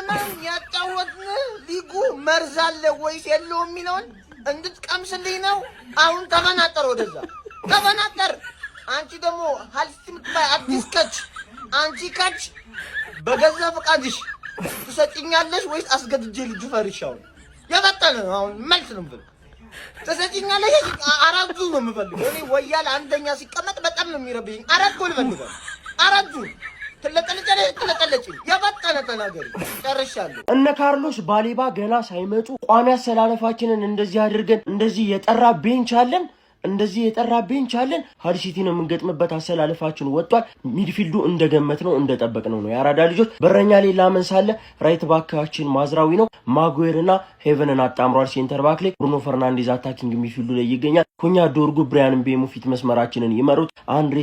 ዘመን ያጫወትን ሊጉ መርዛለ ወይስ የለውም የሚለውን እንድትቀምስልኝ ነው። አሁን ተፈናጠር፣ ወደዛ ተፈናጠር። አንቺ ደግሞ ሀልስምትባይ አዲስ ከች፣ አንቺ ከች በገዛ ፈቃድሽ ትሰጪኛለሽ ወይስ አስገድጄ ልጁ ፈርሻው? የፈጠነ አሁን መልስ ነው የምፈልገው። ትሰጪኛለሽ? አራት ዙር ነው የምፈልገው እኔ። ወያለ አንደኛ ሲቀመጥ በጣም ነው የሚረብኝ። አራት ጎል እፈልጋለሁ። አራት ዙር ትለጠለጭ የፈጠነ ተናገሪ። ጨርሻለሁ። እነ ካርሎስ ባሌባ ገና ሳይመጡ ቋሚ አሰላለፋችንን እንደዚህ አድርገን እንደዚህ የጠራ ቤንች አለን። ሀል ሲቲ ነው የምንገጥምበት። አሰላለፋችን ወጥቷል። ሚድፊልዱ እንደገመት ነው እንደጠበቅነው ነው። የአራዳ ልጆች በረኛ ላይ ላመን ሳለ ራይት ባካችን ማዝራዊ ነው። ማጉዌርና ሄቨንን አጣምሯል። ሴንተር ባክ ላይ ብሩኖ ፈርናንዴዝ አታኪንግ ሚድፊልዱ ላይ ይገኛል። ኩኛ፣ ዶርጉ፣ ብራያን ምቤሞ ፊት መስመራችንን ይመሩት። አንድሬ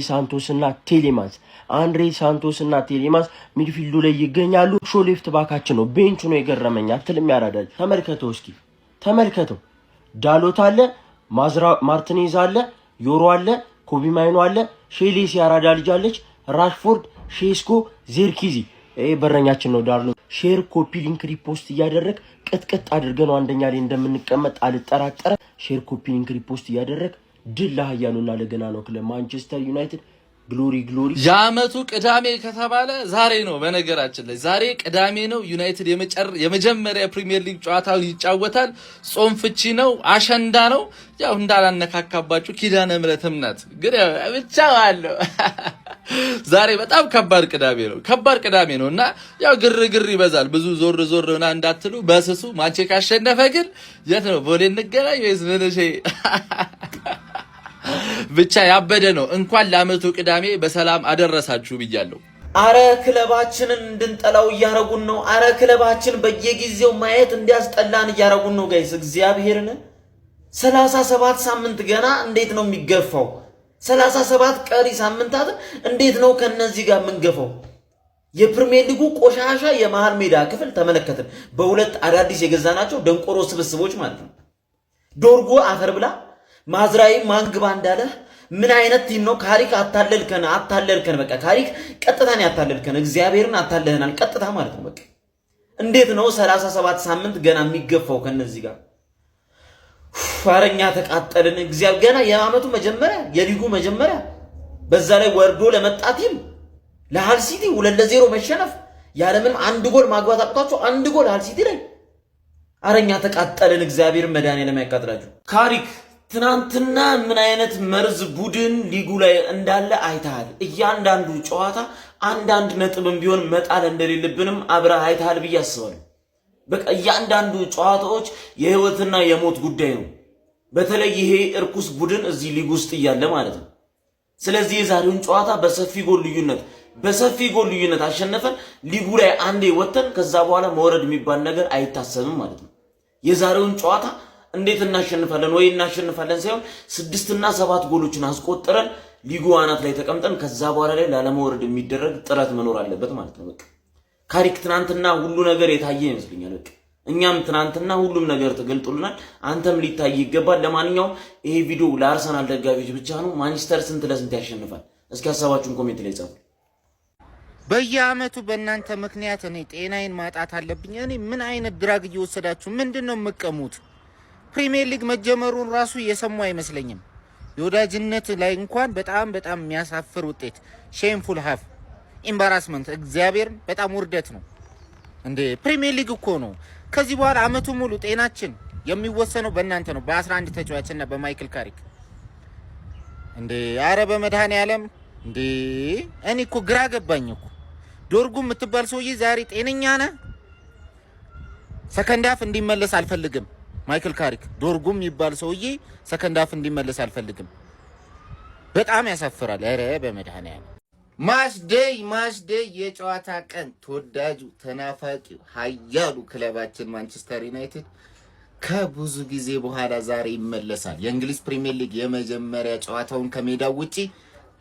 ሳንቶስና ቴሌማንስ ሚድፊልዱ ላይ ይገኛሉ። ሾ ሌፍት ባካችን ነው። ቤንቹ ነው የገረመኝ አትልም? ያራዳ ተመልከተው። ዳሎት አለ፣ ማርቲኔዝ አለ፣ ዮሮ አለ፣ ኮቢ ማይኖ አለ፣ ሼሌሲ ያራዳ ልጅ አለች፣ ራሽፎርድ፣ ሼስኮ፣ ዜርኪዚ። በረኛችን ነው ዳርሎ። ሼር፣ ኮፒ ሊንክ፣ ሪፖስት እያደረግ ቅጥቅጥ አድርገን ነው አንደኛ ላይ እንደምንቀመጥ አልጠራጠረ። ሼር፣ ኮፒ ሊንክ፣ ሪፖስት እያደረግ ድል ለሀያሉና ለገና ነው ክለብ ማንቸስተር ዩናይትድ። ግሎሪ የዓመቱ ቅዳሜ ከተባለ ዛሬ ነው። በነገራችን ላይ ዛሬ ቅዳሜ ነው። ዩናይትድ የመጀመሪያ ፕሪሚየር ሊግ ጨዋታውን ይጫወታል። ጾም ፍቺ ነው፣ አሸንዳ ነው። ያው እንዳላነካካባችሁ ኪዳነ ምሕረትም ናት። ግን ብቻ አለው ዛሬ በጣም ከባድ ቅዳሜ ነው እና ያው ግርግር ይበዛል። ብዙ ዞር ሆና እንዳትሉ በስሱ ማንቼ ካሸነፈ ግን የት ነው ቦሌ እንገናኝ ወይስ ምንሽ? ብቻ ያበደ ነው። እንኳን ለዓመቱ ቅዳሜ በሰላም አደረሳችሁ ብያለሁ። አረ ክለባችንን እንድንጠላው እያረጉን ነው። አረ ክለባችን በየጊዜው ማየት እንዲያስጠላን እያረጉን ነው ጋይስ። እግዚአብሔርን 37 ሳምንት ገና እንዴት ነው የሚገፋው? 37 ቀሪ ሳምንታት እንዴት ነው ከነዚህ ጋር የምንገፋው? የፕሪሚየር ሊጉ ቆሻሻ የመሃል ሜዳ ክፍል ተመለከትን። በሁለት አዳዲስ የገዛናቸው ደንቆሮ ስብስቦች ማለት ነው። ዶርጎ አፈር ብላ ማዝራዊ ማንግባ እንዳለ ምን አይነት ቲም ነው? ካሪክ አታለልከን። በቃ ካሪክ ቀጥታን ያታለልከን። እግዚአብሔርን አታለህናል ቀጥታ ማለት ነው። በቃ እንዴት ነው 37 ሳምንት ገና የሚገፋው ከነዚህ ጋር? ፋረኛ ተቃጠልን። እግዚአብሔር ገና የዓመቱ መጀመሪያ የሊጉ መጀመሪያ በዛ ላይ ወርዶ ለመጣ ቲም ለሃል ሲቲ 2-0 መሸነፍ ያለምን አንድ ጎል ማግባት አጥቷቸው አንድ ጎል ሃል ሲቲ ላይ አረኛ ተቃጠልን። እግዚአብሔርን መድኃኒዓለም ያቃጥላችሁ። ካሪክ ትናንትና ምን አይነት መርዝ ቡድን ሊጉ ላይ እንዳለ አይተሃል። እያንዳንዱ ጨዋታ አንዳንድ ነጥብም ቢሆን መጣል እንደሌለብንም አብረህ አይተሃል ብዬ አስባለሁ። በቃ እያንዳንዱ ጨዋታዎች የህይወትና የሞት ጉዳይ ነው። በተለይ ይሄ እርኩስ ቡድን እዚህ ሊግ ውስጥ እያለ ማለት ነው። ስለዚህ የዛሬውን ጨዋታ በሰፊ ጎል ልዩነት አሸነፈን ሊጉ ላይ አንዴ ወተን ከዛ በኋላ መውረድ የሚባል ነገር አይታሰብም ማለት ነው። የዛሬውን ጨዋታ እንዴት እናሸንፋለን ሳይሆን 6 እና 7 ጎሎችን አስቆጥረን ሊጉ አናት ላይ ተቀምጠን ከዛ በኋላ ላይ ላለመውረድ የሚደረግ ጥረት መኖር አለበት ማለት ነው። በቃ ካሪክ ትናንትና ሁሉ ነገር የታየ ይመስለኛል። በቃ እኛም ትናንትና ሁሉም ነገር ተገልጦልናል። አንተም ሊታይ ይገባል። ለማንኛውም ይሄ ቪዲዮ ለአርሰናል ደጋፊዎች ብቻ ነው። ማንቸስተር ስንት ለስንት ያሸንፋል? እስኪ ሐሳባችሁን ኮሜንት ላይ ጻፉ። በየዓመቱ በእናንተ ምክንያት እኔ ጤናዬን ማጣት አለብኝ። እኔ ምን አይነት ድራግ እየወሰዳችሁ ምንድነው የምትቀሙት? ፕሪሚየር ሊግ መጀመሩን ራሱ እየሰሙ አይመስለኝም። የወዳጅነት ላይ እንኳን በጣም የሚያሳፍር ውጤት ሼምፉል ሃፍ ኢምባራስመንት። እግዚአብሔር በጣም ውርደት ነው እንዴ! ፕሪሚየር ሊግ እኮ ነው። ከዚህ በኋላ አመቱ ሙሉ ጤናችን የሚወሰነው በእናንተ ነው፣ በ11 ተጫዋችና በማይክል ካሪክ እንዴ! አረ በመድኃኒዓለም እንዴ! እኔ እኮ ግራ ገባኝ እኮ። ዶርጉ የምትባል ሰውዬ ዛሬ ጤነኛ ነህ? ሰከንድ ሃፍ እንዲመለስ አልፈልግም። ማይክል ካሪክ ዶርጉም የሚባል ሰውዬ ሰከንድ ሃፍ እንዲመለስ አልፈልግም። በጣም ያሳፍራል። አረ በመድኃኒዓለም ማስደይ የጨዋታ ቀን ተወዳጁ ተናፋቂው ሀያሉ ክለባችን ማንቸስተር ዩናይትድ ከብዙ ጊዜ በኋላ ዛሬ ይመለሳል። የእንግሊዝ ፕሪሚየር ሊግ የመጀመሪያ ጨዋታውን ከሜዳው ውጪ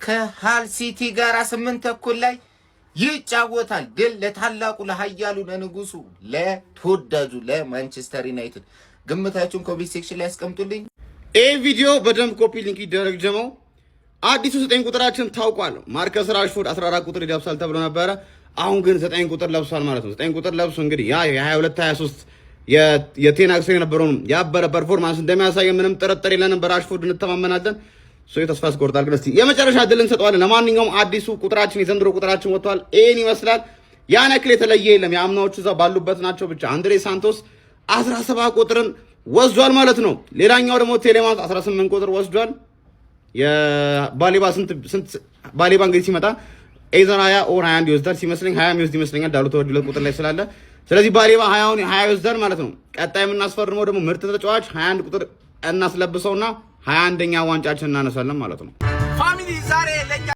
ከሃል ሲቲ ጋር 8 ተኩል ላይ ይጫወታል። ድል ለታላቁ ለሀያሉ ለንጉሱ ለተወዳጁ ለማንቸስተር ዩናይትድ። ግምታችሁን ኮሜንት ሴክሽን ላይ አስቀምጡልኝ። ይህ ቪዲዮ በደንብ ኮፒ ሊንክ ይደረግ ጀመው። አዲሱ 9 ቁጥራችን ታውቋል። ማርከስ ራሽፎርድ 14 ቁጥር ይለብሳል ተብሎ ነበረ። አሁን ግን 9 ቁጥር ለብሷል ማለት ነው። 9 ቁጥር ለብሶ እንግዲህ ያ የ22 23 የቴናክስ የነበረውን ያበረ ፐርፎርማንስ እንደሚያሳየ ምንም ጥርጥር የለንም። በራሽፎርድ እንተማመናለን። ተስፋ ያስቆርጣል። ግን እስቲ የመጨረሻ ድል እንሰጠዋለን። ለማንኛውም አዲሱ ቁጥራችን የዘንድሮ ቁጥራችን ወጥቷል። ይሄን ይመስላል። ያን ያክል የተለየ የለም። የአምናዎቹ እዛው ባሉበት ናቸው። ብቻ አንድሬ ሳንቶስ 17 ቁጥርን ወስዷል ማለት ነው። ሌላኛው ደግሞ ቴሌማንስ 18 ቁጥር ወስዷል። የባሌባ ስንት ባሌባ እንግዲህ ሲመጣ ኤዘር 20 ኦር 21 ይወስዳል ሲመስለኝ 20 የሚወስድ ይመስለኛል ዳሎት ወርድ ሁለት ቁጥር ላይ ስላለ ስለዚህ ባሌባ 20 ይወስዳል ማለት ነው። ቀጣይ የምናስፈርመው ደግሞ ምርጥ ተጫዋች 21 ቁጥር እናስለብሰውና 21ኛ ዋንጫችን እናነሳለን ማለት ነው። ፋሚሊ ዛሬ ለኛ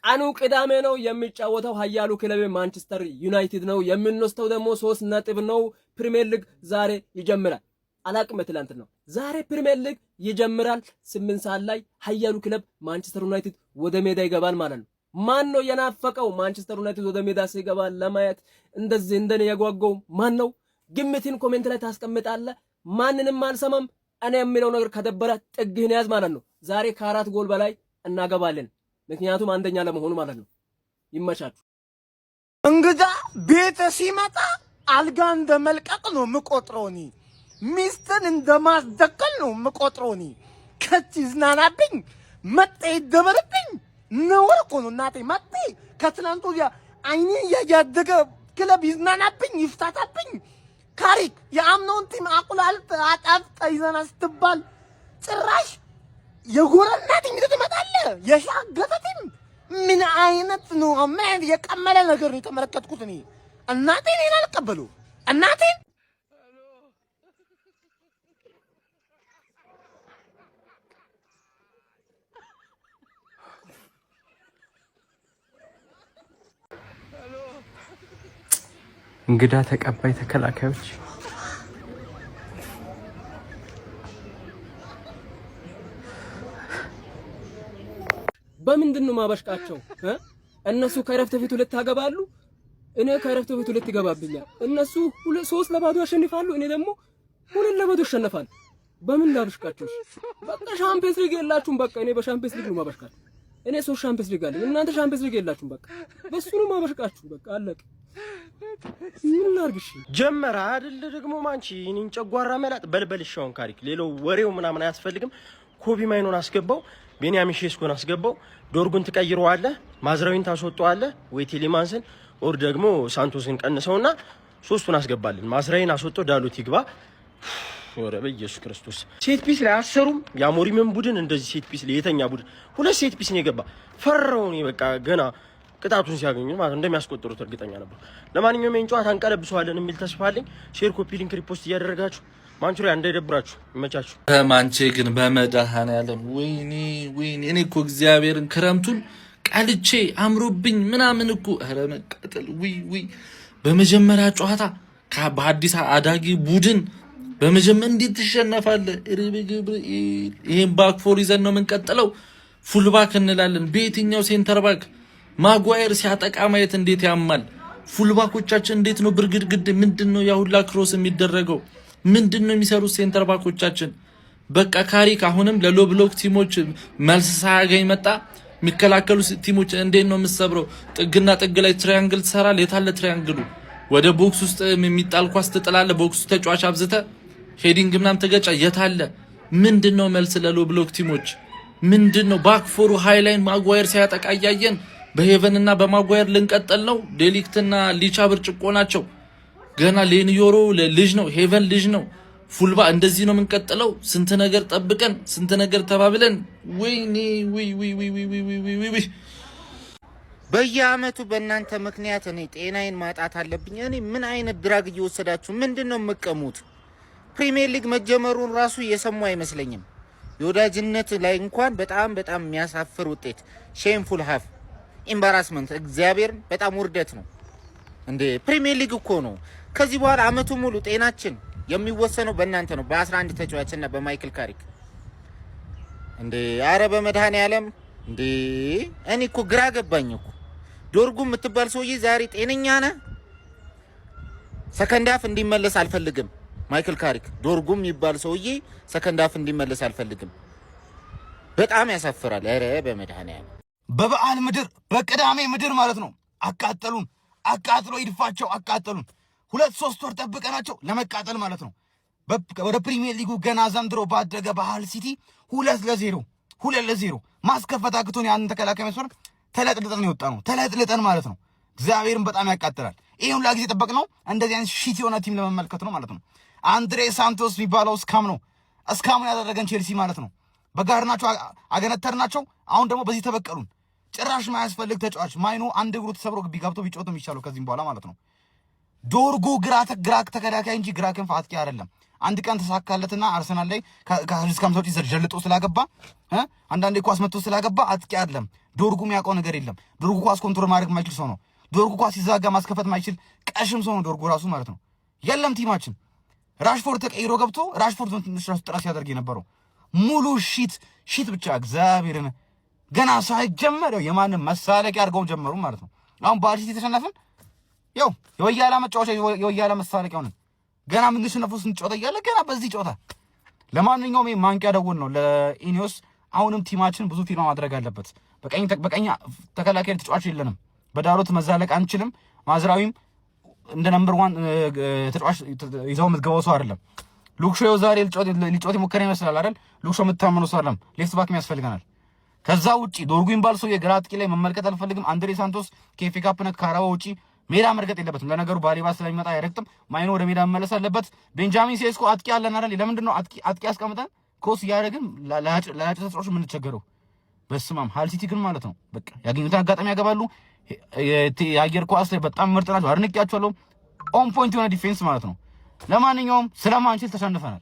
ቀኑ ቅዳሜ ነው። የሚጫወተው ኃያሉ ክለብ ማንቸስተር ዩናይትድ ነው። የምንወስደው ደግሞ 3 ነጥብ ነው። ፕሪሚየር ሊግ ዛሬ ይጀምራል። አላቅም ትላንት ነው። ዛሬ ፕሪሚየር ሊግ ይጀምራል። 8 ሰዓት ላይ ኃያሉ ክለብ ማንቸስተር ዩናይትድ ወደ ሜዳ ይገባል ማለት ነው። ማን ነው የናፈቀው ማንቸስተር ዩናይትድ ወደ ሜዳ ሲገባ ለማየት እንደዚህ እንደኔ የጓጓው ማን ነው? ግምትን ኮሜንት ላይ ታስቀምጣለህ። ማንንም አልሰማም። እኔ የሚለው ነገር ከደበረ ጥግህን ያዝ ማለት ነው። ዛሬ ከ4 ጎል በላይ እናገባለን። ምክንያቱም አንደኛ ለመሆኑ ማለት ነው። ይመቻችሁ። እንግዳ ቤት ሲመጣ አልጋ እንደመልቀቅ ነው የምቆጥረው እኔ። ሚስትን እንደማስደቀል ነው የምቆጥረው እኔ። ከች ይዝናናብኝ መጤ ይደበርብኝ ነውር እኮ ነው እናቴ። መጤ ከትናንቱ አይኔ እያደገ ክለብ ይዝናናብኝ ይፍታታብኝ። ካሪክ የአምናውን ቲም አቁላልት አጣፍጠ ይዘና ስትባል ጭራሽ የጎረና ቲም ትመጣለህ። የሻገተ ቲም ምን አይነት ነው? ምን የቀመለ ነገር ነው የተመለከትኩት እኔ። እናቴን እኔን አልቀበሉ እናቴን እንግዳ ተቀባይ ተከላካዮች በምንድን ነው ማበሽቃቸው? እነሱ ከረፍት ፊት 2 ያገባሉ፣ እኔ ከረፍት ፊት 2 ይገባብኛል። እነሱ 3-2 ያሸንፋሉ፣ እኔ ደግሞ 2-2 ይሸነፋል። በምን ላበሽቃቸው? በቃ ሻምፒየንስ ሊግ የላችሁም። በቃ እኔ በሻምፒየንስ ሊግ ነው ማበሽቃችሁ። እኔ 3 ሻምፒየንስ ሊግ አለኝ፣ እናንተ ሻምፒየንስ ሊግ የላችሁም። በቃ በሱ ነው ማበሽቃችሁ። በቃ አለቀ። ምን ላርግሽ? ጀመረ አይደል ደግሞ ማንቺ እኔን ጨጓራ መላጥ በልበልሻውን ካሪክ ሌላው ወሬው ምናምን አያስፈልግም። ኮቢ ማይኖን አስገባው፣ ቤንያሚን ሼስኮን አስገባው፣ ዶርጉን ትቀይረዋለህ፣ ማዝራዊን ታስወጣዋለህ ወይ ቴሌማንስን ኦር ደግሞ ሳንቶስን ቀንሰውና 3ቱን አስገባልን። ማዝራዊን አስወጣው፣ ዳሎት ይግባ። ወረ በኢየሱስ ክርስቶስ ሴት ፒስ ላይ አሰሩም። ያሞሪምን ቡድን እንደዚህ ሴት ፒስ ላይ የተኛ ቡድን 2 ሴት ፒስ ነው የገባ። ፈራውን በቃ ገና ቅጣቱን ሲያገኙ ማለት እንደሚያስቆጥሩት እርግጠኛ ነበር። ለማንኛውም ይሄን ጨዋታ እንቀለብሰዋለን የሚል ተስፋ አለኝ። ሼር፣ ኮፒ፣ ሊንክ፣ ሪፖስት እያደረጋችሁ ማንቹሪያ እንዳይደብራችሁ ይመቻችሁ። ማንቼ ግን በመድኃኔዓለም ወይኔ እኔ እኮ እግዚአብሔርን ክረምቱን ቀልቼ አምሮብኝ ምናምን እኮ ኧረ መቃጠል ዊ በመጀመሪያ ጨዋታ በአዲስ አዳጊ ቡድን በመጀመሪያ እንዴት ትሸነፋለህ? ይሄን ባክ ፎር ይዘን ነው የምንቀጥለው። ፉልባክ እንላለን። በየትኛው ሴንተር ባክ ማጓየር ሲያጠቃ ማየት እንዴት ያማል። ፉልባኮቻችን እንዴት ነው ብርግድግድ ምንድነው ያሁላ ክሮስ የሚደረገው? ምንድነው የሚሰሩት ሴንተር ባኮቻችን? በቃ ካሪክ አሁንም ለሎ ብሎክ ቲሞች መልስ ሳያገኝ መጣ። የሚከላከሉ ቲሞች እንዴት ነው የምትሰብረው? ጥግና ጥግ ላይ ትራያንግል ትሰራለህ። የታለ ትራያንግሉ? ወደ ቦክስ ውስጥ የሚጣል ኳስ ትጥላለህ። ቦክስ ተጫዋች አብዝተ ሄዲንግ ምናምን ተገጫ። የታለ ምንድነው መልስ ለሎ ብሎክ ቲሞች? ምንድነው ባክ ፎሩ ሃይላይን ማጓየር ሲያጠቃ እያየን በሄቨን እና በማጓየር ልንቀጥል ነው? ዴሊክትና ሊቻ ብርጭቆ ናቸው። ገና ሌንዮሮ ልጅ ነው። ሄቨን ልጅ ነው። ፉልባ እንደዚህ ነው የምንቀጥለው? ስንት ነገር ጠብቀን ስንት ነገር ተባብለን ወይኔ ወይ በየአመቱ በእናንተ ምክንያት እኔ ጤናዬን ማጣት አለብኝ። እኔ ምን አይነት ድራግ እየወሰዳችሁ ምንድነው የምቀሙት? ፕሪሚየር ሊግ መጀመሩን ራሱ የሰሙ አይመስለኝም። የወዳጅነት ላይ እንኳን በጣም የሚያሳፍር ውጤት ሼምፉል ሃፍ ኢምባራስመንት እግዚአብሔር በጣም ውርደት ነው እንዴ! ፕሪሚየር ሊግ እኮ ነው። ከዚህ በኋላ አመቱ ሙሉ ጤናችን የሚወሰነው በእናንተ ነው፣ በ11 ተጫዋችና በማይክል ካሪክ እንዴ! አረ በመድኃኔዓለም እንዴ! እኔ እኮ ግራ ገባኝ እኮ። ዶርጉ የምትባል ሰውዬ ዛሬ ጤነኛ ነህ? ሰከንድ ሃፍ እንዲመለስ አልፈልግም። ማይክል ካሪክ ዶርጉም የሚባል ሰውዬ ሰከንድ ሃፍ እንዲመለስ አልፈልግም። በጣም ያሳፍራል። አረ በመድኃኔዓለም በበዓል ምድር በቅዳሜ ምድር ማለት ነው አቃጠሉን። አቃጥሎ ይድፋቸው አቃጠሉን። 2-3 ወር ጠብቀናቸው ለመቃጠል ማለት ነው። ወደ ፕሪሚየር ሊጉ ገና ዘንድሮ ባደገ በሃል ሲቲ 2-0 ማስከፈት አቅቶን ያንን ተከላካይ መስመር ተለጥልጠን የወጣ ነው። ተለጥልጠን ማለት ነው። እግዚአብሔርን በጣም ያቃጥላል። ይሄ ሁላ ጊዜ ጠበቅነው እንደዚህ አይነት ሺት የሆነ ቲም ለመመልከት ነው ማለት ነው። አንድሬ ሳንቶስ የሚባለው እስካሙን ያደረገን ቼልሲ ማለት ነው። በጋርናቸው አገነተርናቸው። አሁን ደግሞ በዚህ ተበቀሉን። ጭራሽ ማያስፈልግ ተጫዋች ማይኖ አንድ እግሩ ተሰብሮ ግቢ ገብቶ ቢጮት የሚቻለው ከዚህም በኋላ ማለት ነው። ዶርጉ ግራ ተከላካይ እንጂ ግራ ክንፍ አጥቂ አይደለም። አንድ ቀን ተሳካለትና አርሰናል ላይ ከሪስካም ሰጪ ዘልጦ ስላገባ አንዳንዴ ኳስ መጥቶ ስላገባ አጥቂ አይደለም። ዶርጉ የሚያውቀው ነገር የለም። ዶርጉ ኳስ ኮንትሮል ማድረግ የማይችል ሰው ነው። ዶርጉ ኳስ ሲዛጋ ማስከፈት የማይችል ቀሽም ሰው ነው ዶርጉ ራሱ ማለት ነው። የለም ቲማችን ራሽፎርድ ተቀይሮ ገብቶ ራሽፎርድ ትንሽ ራሱ ጥራት ሲያደርግ የነበረው ሙሉ ሺት ብቻ እግዚአብሔርን ገና ሳይጀመር የማንም መሳለቂያ አድርገው ጀመሩ ማለት ነው። አሁን በአዲስ የተሸነፍን ያው የወያላ መጫወቻ የወያላ መሳለቂያው ነን። ገና የምንሸነፈው ስንጫወታ እያለ ገና በዚህ ጨዋታ። ለማንኛውም ማንቂያ ደወል ነው ለኢኒዮስ። አሁንም ቲማችን ብዙ ፊርማ ማድረግ አለበት። በቀኝ ተከላካይ ተጫዋች የለንም። በዳሎት መዛለቅ አንችልም። ማዝራዊም እንደ ነምበር 1 ተጫዋች ይዘው የምትገባው ሰው አይደለም። ሉክሾ ዛሬ ሊጫወት የሞከረ ይመስላል አይደል? ሉክሾ የምታመነው ሰው አይደለም። ሌፍት ባክ ያስፈልገናል። ከዛ ውጪ ዶርጉ የሚባል ሰው የግራ አጥቂ ላይ መመልከት አልፈልግም። አንድሬ ሳንቶስ ከኤፍ ኤ ካፕ ካራባ ውጪ ሜዳ መርገጥ የለበትም። ለነገሩ ባሌባ ስለሚመጣ አይረግጥም። ማይኖ ወደ ሜዳ መመለስ አለበት። ቤንጃሚን ሴስኮ አጥቂ አለን አይደል? ለምንድን ነው አጥቂ አስቀምጠን ኮስ እያደረግን ለአጭር ተጫዋቾች የምንቸገረው? በስማም ሃል ሲቲ ግን ማለት ነው በቃ ያገኙትን አጋጣሚ ያገባሉ። የአየር ኳስ ላይ በጣም ምርጥ ናቸው። አድንቄያቸዋለሁ። ኦን ፖይንት የሆነ ዲፌንስ ማለት ነው። ለማንኛውም ስለ ማንቸስተር ተሸንፈናል።